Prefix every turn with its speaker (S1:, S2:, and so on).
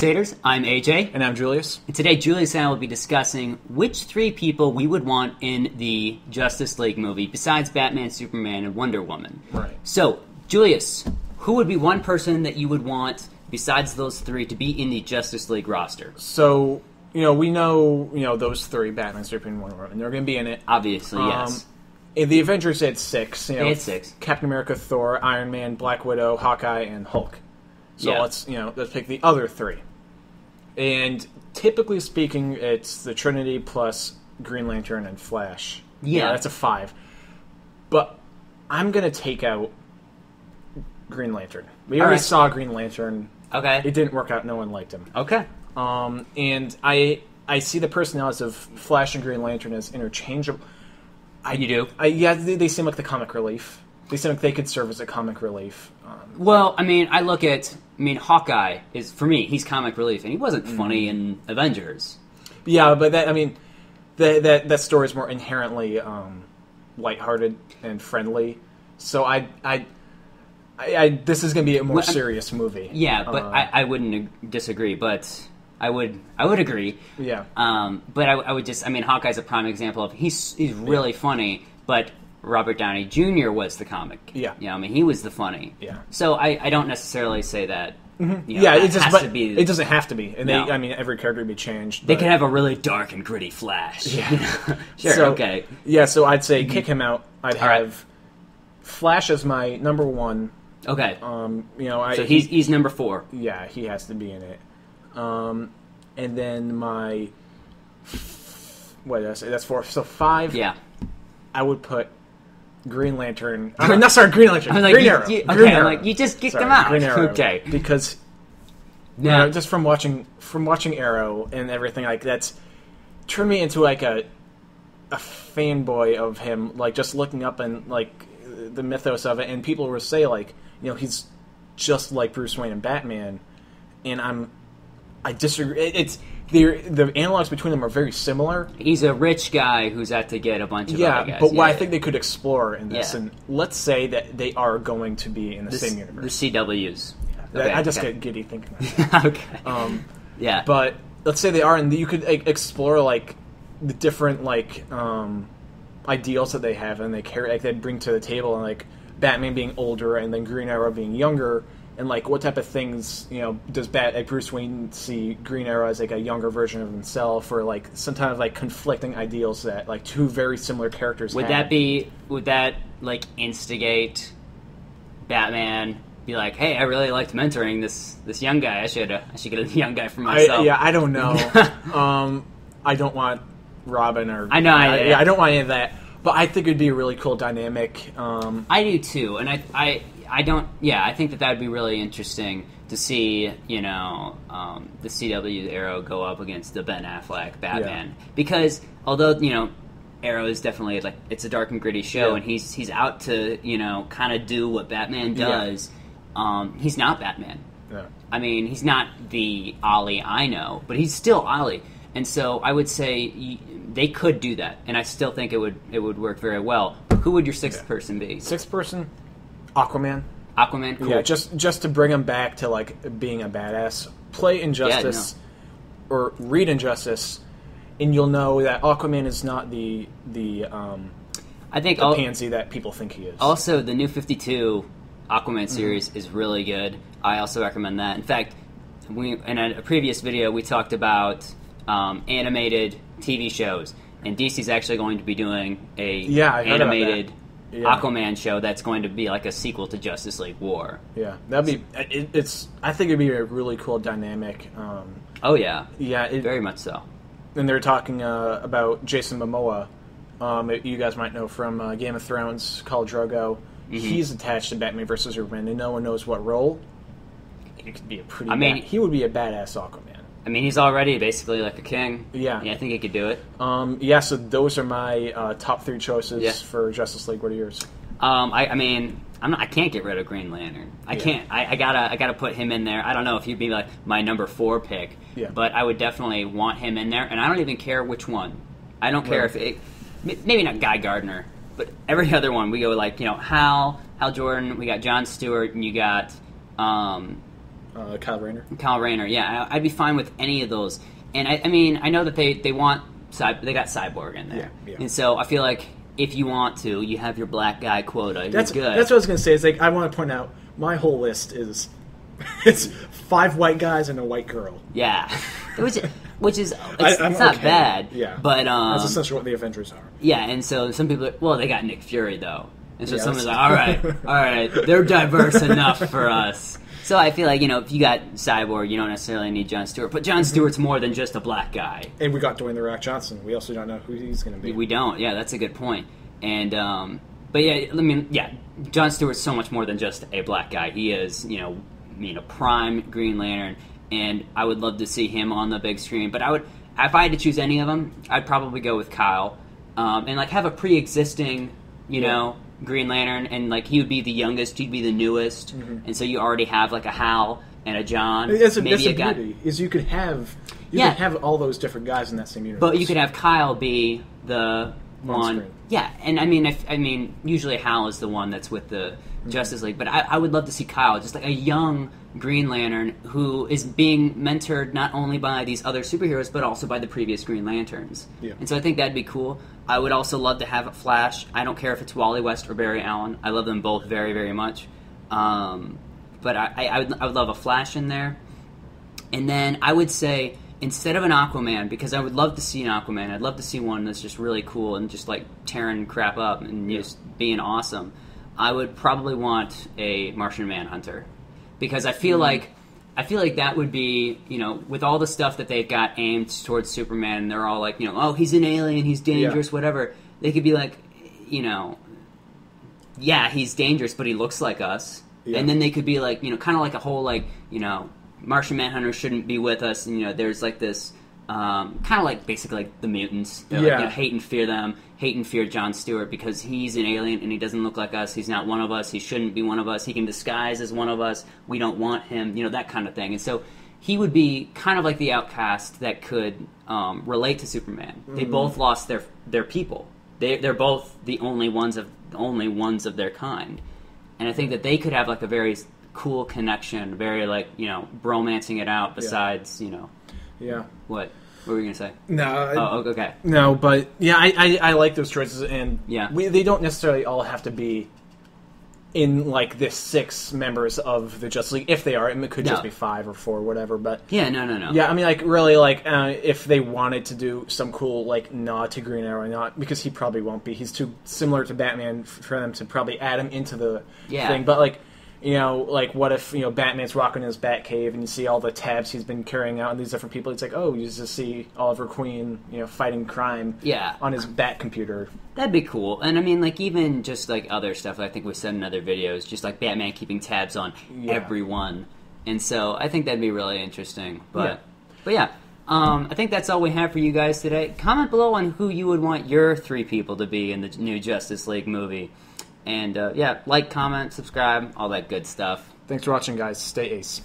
S1: Crusaders. I'm AJ.
S2: And I'm Julius.
S1: And today, Julius and I will be discussing which three people we would want in the Justice League movie besides Batman, Superman, and Wonder Woman.
S2: Right.
S1: So, Julius, who would be one person that you would want besides those three to be in the Justice League roster?
S2: So, we know, those three, Batman, Superman, Wonder Woman, they're going to be in it.
S1: Obviously, yes.
S2: In the Avengers, they had six.
S1: They had six.
S2: Captain America, Thor, Iron Man, Black Widow, Hawkeye, and Hulk. So let's pick the other three. And typically speaking, it's the Trinity plus Green Lantern and Flash.
S1: Yeah.
S2: That's a 5. But I'm going to take out Green Lantern. We already saw Green Lantern.
S1: Okay.
S2: It didn't work out. No one liked him.
S1: Okay.
S2: And I see the personalities of Flash and Green Lantern as interchangeable.
S1: You do?
S2: They seem like the comic relief. They seem like they could serve as a comic relief.
S1: Hawkeye is, for me, he's comic relief, and he wasn't funny in Avengers.
S2: Yeah, but that story is more inherently lighthearted and friendly. So this is going to be a more serious movie.
S1: Yeah, but I wouldn't disagree, but I would agree.
S2: Yeah.
S1: But I would just, Hawkeye's a prime example of, he's really funny, but Robert Downey Jr. was the comic.
S2: Yeah.
S1: He was the funny.
S2: Yeah.
S1: So I don't necessarily say that.
S2: Mm-hmm.
S1: It
S2: doesn't have to be. And
S1: no.
S2: every character would be changed.
S1: They could have a really dark and gritty Flash.
S2: Yeah.
S1: Sure, okay.
S2: Yeah, so I'd say kick him out. I'd have Flash as my number one.
S1: Okay.
S2: So
S1: he's number 4.
S2: Yeah, he has to be in it. And then my... What did I say? That's 4. So 5.
S1: Yeah.
S2: I would put Green Lantern. Green Lantern. Green Arrow.
S1: Green Arrow. You just kicked them out.
S2: Green Arrow.
S1: Okay.
S2: Because just from watching Arrow and everything, like, that's turned me into like a fanboy of him, like just looking up and like the mythos of it. And people will say like, he's just like Bruce Wayne and Batman, and I disagree. It's the analogs between them are very similar.
S1: He's a rich guy who's had to get a bunch of other guys.
S2: But what I think they could explore in this, and let's say that they are going to be in the same universe.
S1: The CWs.
S2: Yeah. Okay, I just get giddy thinking about that.
S1: Okay. Yeah.
S2: But let's say they are, and you could explore like the different ideals that they have, and they carry, like they bring to the table, and like Batman being older, and then Green Arrow being younger. And like, what type of things does Bruce Wayne see Green Arrow as like a younger version of himself, or like some kind of like conflicting ideals that like two very similar characters
S1: would
S2: have?
S1: Would that like instigate Batman? Be like, hey, I really liked mentoring this young guy. I should get a young guy for myself.
S2: I don't know. I don't want Robin or
S1: I know.
S2: I don't want any of that. But I think it'd be a really cool dynamic.
S1: I do too, and I don't. Yeah, I think that would be really interesting to see. The CW Arrow go up against the Ben Affleck Batman, because although Arrow is definitely like, it's a dark and gritty show, and he's out to kind of do what Batman does. He's not Batman. Yeah. He's not the Ollie I know, but he's still Ollie, and so I would say they could do that, and I still think it would work very well. Who would your sixth person be?
S2: Sixth person, Aquaman.
S1: Aquaman, cool.
S2: Yeah, just to bring him back to like being a badass. Play Injustice or read Injustice, and you'll know that Aquaman is not the pansy that people think he is. Also,
S1: the New 52 Aquaman series is really good. I also recommend that. In fact, in a previous video we talked about animated TV shows, and DC's actually going to be doing a animated Aquaman show that's going to be like a sequel to Justice League War. Yeah, that'd be. I think it'd be a really cool dynamic. Very much so. And they're talking about Jason Momoa. You guys might know from Game of Thrones, Khal Drogo. Mm-hmm. He's attached to Batman vs Superman, and no one knows what role. It could be a pretty. He would be a badass Aquaman. He's already basically like a king.
S2: Yeah.
S1: I think he could do it.
S2: So those are my top 3 choices for Justice League. What are yours?
S1: I can't get rid of Green Lantern. I can't. I gotta put him in there. I don't know if he'd be like my number 4 pick, but I would definitely want him in there, and I don't even care which one. I don't care if it, maybe not Guy Gardner, but every other one we go like Hal Jordan. We got Jon Stewart, and you got
S2: Kyle Rayner.
S1: Kyle Rayner, yeah, I'd be fine with any of those. And I mean, I know that they got Cyborg in there,
S2: yeah.
S1: And so I feel like if you want to, you have your black guy quota.
S2: That's
S1: good.
S2: That's what I was going to say. Is like I want to point out my whole list is it's 5 white guys and a white girl.
S1: Yeah, which is it's not bad.
S2: Yeah,
S1: but
S2: that's essentially what the Avengers are.
S1: Yeah, and so some people, well, they got Nick Fury though, and so someone's like, all right, they're diverse enough for us. So I feel like, if you got Cyborg, you don't necessarily need Jon Stewart. But Jon Stewart's more than just a black guy.
S2: And we got Dwayne "The Rock" Johnson. We also don't know who he's going to be.
S1: We don't. Yeah, that's a good point. And but yeah, I mean, yeah, Jon Stewart's so much more than just a black guy. He is, prime Green Lantern, and I would love to see him on the big screen. But if I had to choose any of them, I'd probably go with Kyle, and have a pre-existing, Green Lantern, and he would be the youngest, he'd be the newest, and so you already have a Hal and a John.
S2: That's the beauty is you could have all those different guys in that same universe.
S1: But you could have Kyle be the one. Screen. Yeah, and I mean, usually Hal is the one that's with the Justice League, but I would love to see Kyle, just a young Green Lantern who is being mentored not only by these other superheroes, but also by the previous Green Lanterns.
S2: Yeah.
S1: And so I think that'd be cool. I would also love to have Flash. I don't care if it's Wally West or Barry Allen. I love them both very, very much. But I would love a Flash in there. And then I would say, instead of an Aquaman, because I would love to see an Aquaman, I'd love to see one that's just really cool and just tearing crap up and just being awesome. I would probably want a Martian Manhunter, because I feel like that would be, with all the stuff that they've got aimed towards Superman, they're all like, oh, he's an alien, he's dangerous, whatever. They could be like, yeah, he's dangerous, but he looks like us. Yeah. And then they could be like, kind of like a whole Martian Manhunter shouldn't be with us. And, there's this kind of basically the mutants. They're hate and fear them. Hate and fear Jon Stewart because he's an alien and he doesn't look like us. He's not one of us. He shouldn't be one of us. He can disguise as one of us. We don't want him. That kind of thing. And so he would be kind of like the outcast that could relate to Superman. Mm-hmm. They both lost their people. They're both the only ones of their kind. And I think that they could have a very cool connection, very bromancing it out. Besides,
S2: Yeah.
S1: What were you gonna say?
S2: No.
S1: Oh, okay.
S2: No, but yeah, I like those choices, and
S1: yeah,
S2: they don't necessarily all have to be in the 6 members of the Justice League. If they are, it could just be 5 or 4, whatever. But
S1: yeah, no.
S2: Yeah, I mean, really, if they wanted to do some cool nod to Green Arrow, not because he probably won't be. He's too similar to Batman for them to probably add him into the thing. But what if, Batman's rocking his Batcave and you see all the tabs he's been carrying out on these different people. It's you just see Oliver Queen, fighting crime on his Bat computer.
S1: That'd be cool. And I mean, even just other stuff, I think we said in other videos, just Batman keeping tabs on everyone. And so I think that'd be really interesting. But yeah. I think that's all we have for you guys today. Comment below on who you would want your 3 people to be in the new Justice League movie. And, comment, subscribe, all that good stuff.
S2: Thanks for watching, guys. Stay ace.